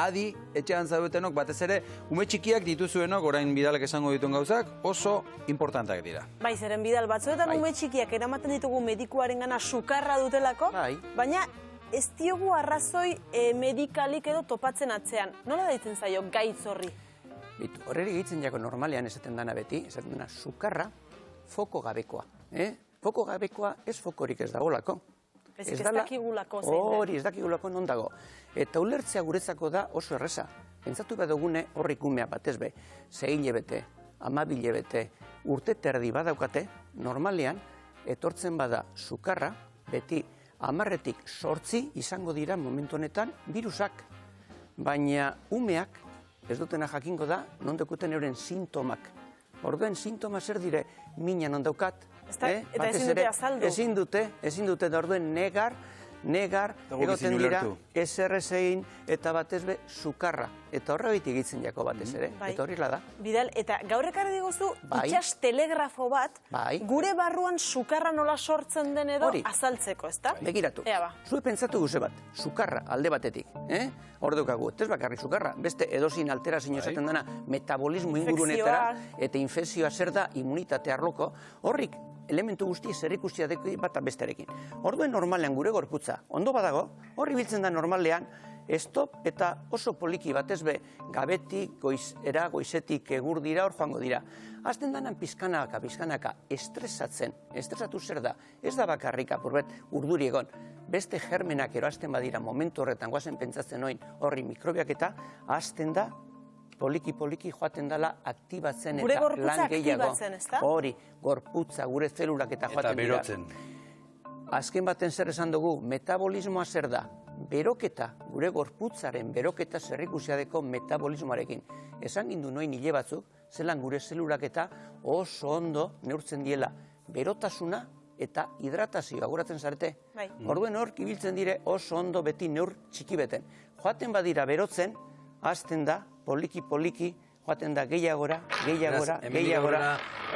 adi etxean zaudetenok batez ere ume txikiak dituzuenok orain Bidalek esango dituen gauzak oso importanteak dira. Bai, zeren Bidal, batzuetan ume txikiak eramaten ditugu medikuarengana sukarra dutelako, baina ez diogu arrazoi medikalik edo topatzen atzean. Nola deitzen zaio gaitz horri? Horreri gehitzen jako normalean esaten dana beti, esaten dana sukarra foko gabekoa. Foko gabekoa ez fokorik ez dagolako. Ez dakigulako zein den. Hori, ez dakigulako non dago. Eta ulertzea guretzako da oso erreza. Pentsatu badugune horrik umea batez be, 6 hilabete, 12 hilabete, urte terdi badaukate, normalean, etortzen bada sukarra, beti 10-tik 8 izango dira momentu honetan virusak. Baina umeak ez dutena jakingo da, non dekuten euren sintomak. Orduen sintoma zer dire, mina non daukat. Eta ezin dute azaldu. Ezin dute, da orduen negar, egoten dira, SRS-in eta batez be, sukarra. Eta horra behitik egitzen jako batez ere, eta horrela da. Bidal, eta gaur ekarri diguzu, itxas telegrafo bat, gure barruan sukarra nola sortzen den edo azaltzeko, ezta? Begiratu, zue pentsatu guze bat, sukarra alde batetik, hor daukagu, ez bakarrik sukarra, beste edozin alterazio esaten dena metabolismo ingurunetara, eta infekzioa zer da immunitate arloko, horrik elementu guzti zerikusia deki bat bestearekin. Orduen normalean gure gorputza, ondo badago, horri biltzen da normalean, estop eta oso poliki batez be, gabetik, goizetik, egur dira, hor joango dira. Azten danan pizkanaka, estresatu zer da, ez da bakarrik apurbet urduri egon, beste germenak eroazten badira momentu horretan, guazen pentsatzen oin horri mikrobiak eta, azten da, poliki joaten dela aktibatzen eta lan gehiago. Hori, gorputza, gure zelulak eta joaten dira. Eta berotzen. Azken baten zer esan dugu, metabolismoa zer da? Beroketa, gure gorputzaren beroketa zerrikusiadeko metabolismoarekin. Esan gindu noin hile batzuk, zelan gure zelulak eta oso ondo neurtzen diela berotasuna eta hidratazioa, goratzen zarete. Orduen hor, ibiltzen dire oso ondo beti neur txiki beten. Joaten badira berotzen, azten da, poliki, joaten da gehiagora,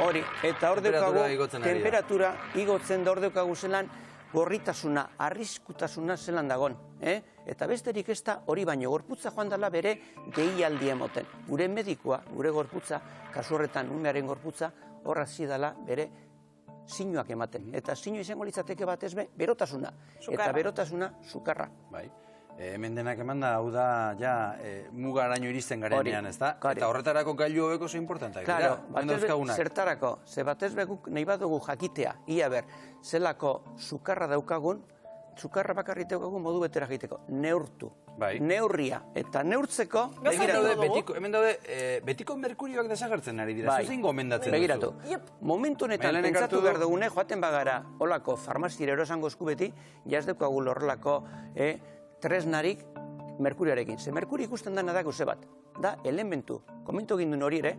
hori, eta hor deukagu, temperatura igotzen da hor deukagu zelan, gorritasuna, arriskutasuna zelan dagon. Eta besterik ez da hori baino, gorputza joan dela bere gehialdi emoten. Gure medikua, gure gorputza, kasu horretan umearen gorputza, horra zidala bere sinuak ematen. Eta sinu izango litzateke batez be, berotasuna. Eta berotasuna, sukarra. Hemen denak eman da, hau da, mugaraino iristen garenean, ez da? Eta horretarako gailu hobeko oso importantak. Claro, zertarako, ze batez beguk nahi badugu jakitea, ia ber, zelako sukarra daukagun, sukarra bakarrik daukagun modu betera egiteko, neurtu. Neurria, eta neurtzeko, hemen daude, betiko merkurioak desagertzen ari dira, zuzein gomendatzen duzu? Begiratu, momentu honetan pentsatu behar dugune, joaten bagara, holako farmazira erosango eskubeti, jaz daukagu horrelako, tresnarik merkurioarekin. Ze merkuri ikusten dena da gauze bat. Da elementu, komentu egin duen hori ere,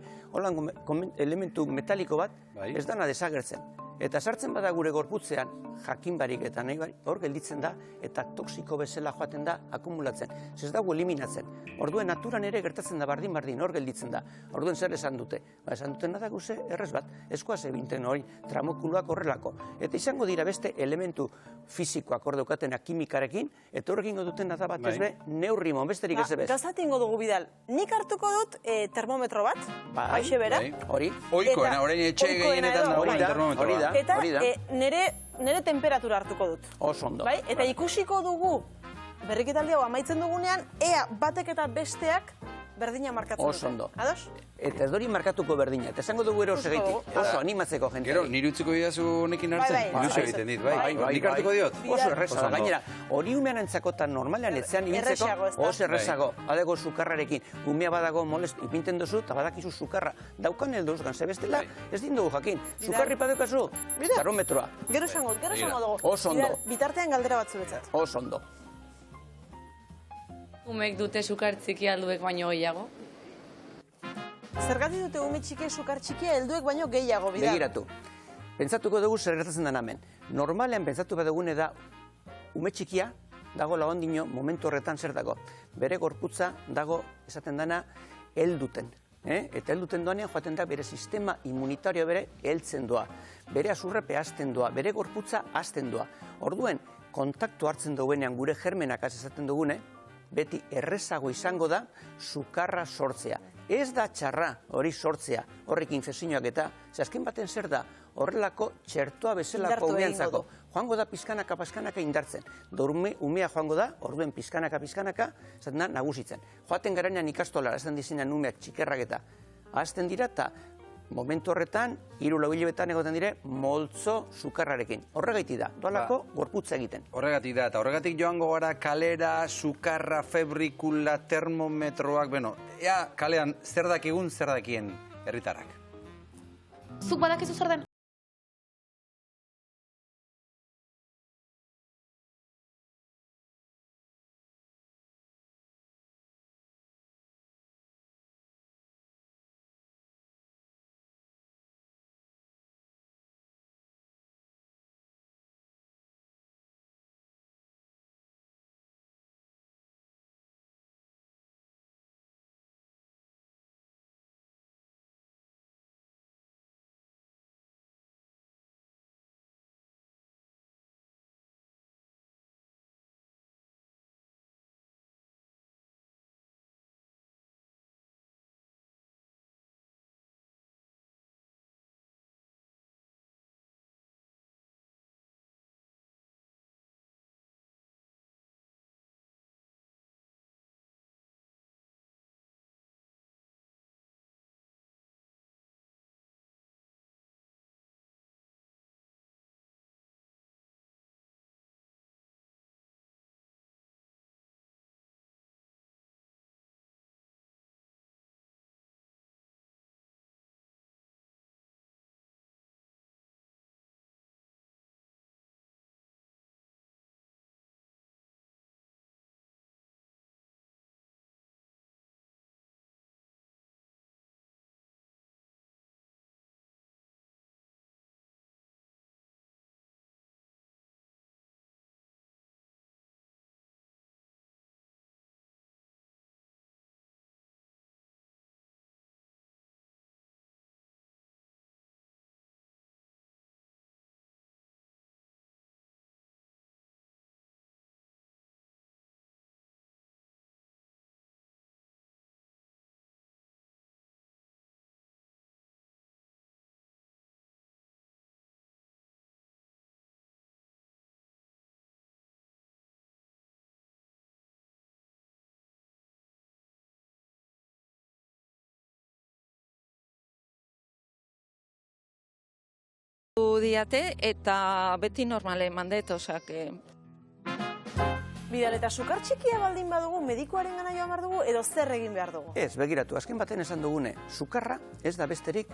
elementu metaliko bat, ez dana desagertzen. Eta sartzen bada gure gorputzean, jakin barik eta nahi barik, hor gelditzen da, eta toksiko bezala joaten da akumulatzen. Ez dago eliminatzen. Orduen naturan ere gertatzen da bardin, hor gelditzen da. Orduen zer esan dute? Esan duten da guze errez bat, eskoaz ebinten hori, tramokuluak horrelako. Eta izango dira beste elementu fizikoak hor daukatenak kimikarekin, eta horrekin duten da bat ez be, neurrimon, besterik ez ebez. Gazat ingo dugu, Bidal. Nik hartuko dut termometro bat, haixe bera. Hori. Oikoena, orain etxe gehienetan dagoen termometroa. Eta nire temperatura hartuko dut. Oso ondo. Eta ikusiko dugu, berriketaldi hau amaitzen dugunean, ea batek eta besteak berdina markatzen dute. Oso ondo. Ados? Eta ez dori markatuko berdina. Eta esango dugu ero segeitik. Oso animatzeko jente. Gero, nire utziko didazu honekin hartzen? Ilusio egiten dit, bai. Nik hartuko diot? Oso erreza. Gainera, hori umean entzakotan normalean etzean ibiltzeko oso errezago. Adego sukarrarekin. Umea badago molest ipinten duzu, eta badakizu sukarra. Daukan elduz ganze bestela, ez dindugu jakin. Sukarri padeukazu, barometroa. Gero esango dugu. Oso ondo. Bitartean galdera batzu betzat. Oso ondo. Umek dute sukar txiki alduek baino gehiago? Zergatik dute ume txiki sukar txikia helduek baino gehiago, Bidal? Begiratu. Pentsatuko dugu zer gertatzen den hemen. Normalean pentsatu badugune da ume txikia dago lagondino momentu horretan zer dago. Bere gorputza dago esaten dana helduten. Eta helduten doanean joaten da bere sistema immunitario bere heltzen doa. Bere azurrepe hasten doa, bere gorputza hasten doa. Orduen, kontaktu hartzen duenean gure germenak esaten dugune, beti errezago izango da sukarra sortzea. Ez da txarra hori sortzea, horrek infekzioak eta, azken baten zer da, horrelako txertoa bezalako umeantzako. Joango da pizkanaka indartzen. Umea joango da, orduen pizkanaka, zaten da nagusitzen. Joaten garanean ikastolara, azten dizinean umeak txikerrak eta azten dira, eta momentu horretan, 3-4 hilabetean egoten dire, moltzo sukarrarekin. Horregaiti da, doalako gorputza egiten. Horregatik da, eta horregatik joango gara kalera, sukarra, febrikula, termometroak, ea kalean zer dakigun, zer dakien herritarrak. Zuk badakizu zer den? Diate eta beti normale mandet, osak. Bidal, eta sukar txikia baldin badugu, medikuaren gana joan behar dugu, edo zer egin behar dugu? Ez, begiratu, azken baten esan dugune, sukarra ez da besterik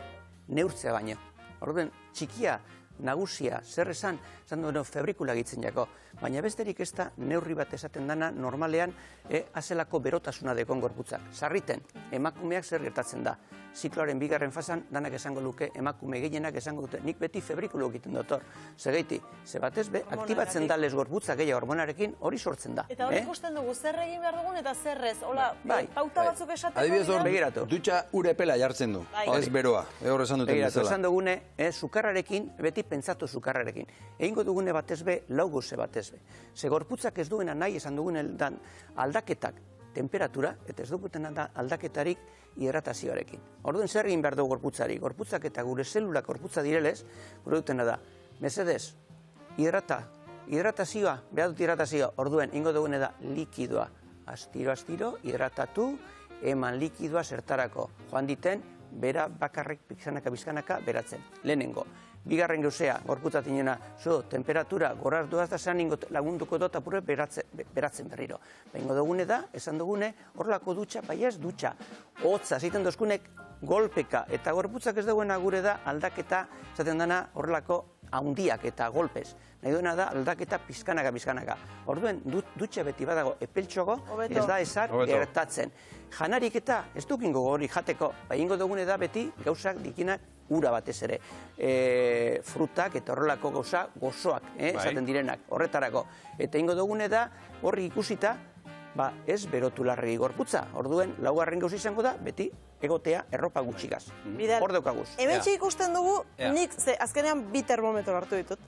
neurtzea baino. Orduen, txikia, nagusia, zer esan duen febrikula gitzen jako. Baina besterik ez da neurri bat esaten dana normalean azelako berotasuna dekon gorputzak. Sarriten, emakumeak zer gertatzen da. Zikloaren bigarren fasan, danak esango luke, emakume gehienak esango dute, nik beti febrikulo egiten dotor. Zegeiti, ze batez be, aktibatzen da les gorputza gehiago hormonarekin hori sortzen da. Eta hori ikusten dugu, zer egin behar dugun eta zer ez? Hola, pauta batzuk esateko adibidez hor, begiratu. Dutxa urepela jartzen du, ez beroa, hor esan duten bezala. Esan dugune, sukarrarekin, beti pentsatu sukarrarekin. Egingo dugune batez be, lau gauze batez be. Ze gorputzak ez duena nahi esan dugune aldaketak temperatura, eta ez duguten aldaketarik hidratazioarekin. Orduen zer egin behar dugu gorputzari? Gorputzak eta gure zelulak gorputza direlez, gure dutena da, mesedez, hidratazioa, behar dut hidratazioa, orduen ingo dugune da likidoa. Astiro, hidratatu, eman likidoa zertarako. Joan diten, bera bakarrik bizkanaka beratzen. Lehenengo. Bigarren gauzea, gorputzatik nena, temperatura gorar duaz da zean lagunduko dut apure beratzen berriro. Bengo dugune da, esan dugune, horrelako dutxa, bai ez dutxa. Hotza, zeiten dozkunek golpeka, eta gorputzak ez dagoena gure da aldaketa, zaten dana horrelako haundiak eta golpez. Nahi duena da aldaketa pizkanaka. Orduen, dutxa beti badago epeltxogo, ez da esar gertatzen. Janarik eta ez dukingo hori jateko, bai ingo dugune da beti gauzak dikinak ura batez ere. Frutak eta horrelako gauza gozoak, esaten direnak, horretarako. Eta ingo dugune da horri ikusita, ez berotu larregi gorputza. Orduen, laugarren gauz izango da, beti egotea erropa gutxikaz. Hor daukaguz. Hemen ikusten dugu, nik azkenean 2 termometro hartu ditut.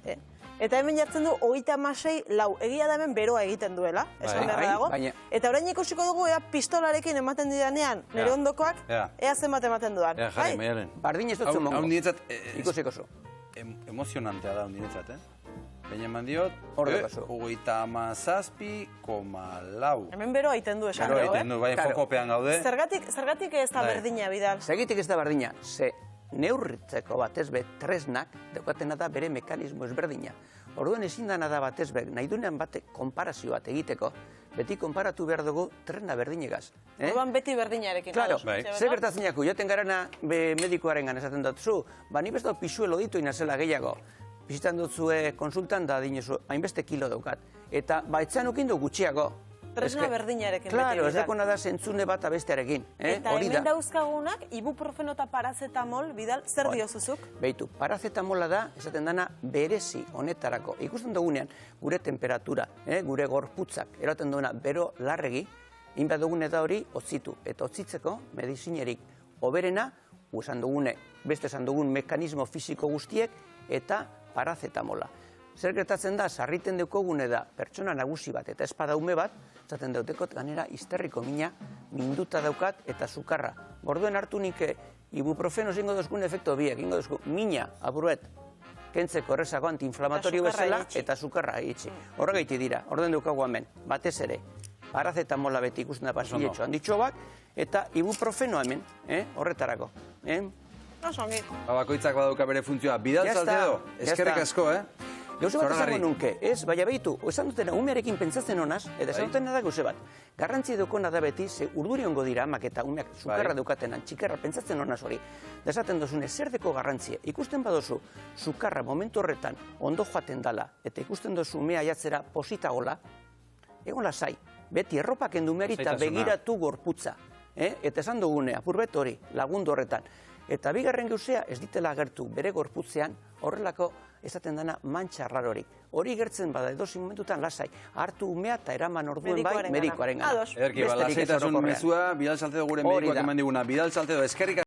Eta hemen jartzen du 36,4. Egia da hemen beroa egiten duela, esan beharra dago. Eta orain ikusiko dugu ea pistolarekin ematen didanean, nire ondokoak, ea zenbat ematen dudan. Ea, jarri, Maialen. Bardin ez dut mongo. Hau niretzat, Ikusiko zu. emozionantea da niretzat, Baina eman diot, 37,4. Hemen beroa egiten du, esan Beroa dugu, egiten du, bai, fokopean gaude. Zergatik ez da berdina, Bidal? Zergatik ez da berdina, ze neurritzeko batez be tresnak daukatena da bere mekanismo ezberdina. Orduan ezin dana da batez be, nahi duenean batek konparazio bat egiteko, beti konparatu behar dugu trena berdinegaz. Orduan beti berdinarekin. Claro, zer gertatzen jako, joten garana medikoaren esaten dut zu, ni besto pixuelo ditu inazela gehiago. Bizitan dutzue konsultan da dinezu, hainbeste kilo daukat. Eta etzan ukindu gutxiago. Tresna berdinarekin. Claro, ez dakona da zentzune bat abestearekin. Eta hemen dauzkagunak, ibuprofeno eta parazetamol, Bidal, zer diozuzuk? Beitu, parazetamola da, esaten dana, berezi honetarako. Ikusten dugunean, gure temperatura, gure gorputzak, eraten duena bero larregi, inbat dugune da hori, otzitu. Eta otzitzeko, medizinerik oberena, beste esan dugun mekanismo fisiko guztiek, eta parazetamola. Zer gertatzen da, sarriten deukogune da pertsona nagusi bat eta espadaume bat, zaten dautekot ganera histerriko mina, minduta daukat eta sukarra. Gorduen hartu nik ibuprofeno zingo dozkun efektu biek, ingo dozku mina, aburuet, kentzeko errezako antiinflamatorio bezala eta sukarra itxi. Horregaiti dira, orden daukagu hemen, batez ere, parazetamola beti ikusten da pasiletxo handitxo bat, eta ibuprofeno hemen, horretarako. Bakoitzak badauka bere funtzioa. Bidal Salcedo, eskerrik asko, Gauze bat esango nunke, ez, baina behitu, esan dutena umearekin pentsatzen honaz, eta esan dutena da gauze bat. Garrantzi dukona da beti, ze urduri ongo dira amak eta umeak sukarra daukatenan, txikarra pentsatzen honaz hori. Da esaten dozune, zer deko garrantzia. Ikusten badozu, sukarra momentu horretan ondo joaten dala, eta ikusten dozu umea jatzera posita gola, egon lasai, beti erropak endumeari eta begiratu gorputza. Eta esan dugune, apurbet hori, lagundu horretan. Eta bigarren gauzea ez ditela agertu bere gorputzean horrelako esaten dana mantxa rarorik. Hori gertzen bada edozein momentutan lasai. Hartu umea eta eraman orduen bai medikoaren gana. Ederki, lasaitasun mezua, Bidal Salcedo gure medikoak eman diguna. Bidal Salcedo, eskerrik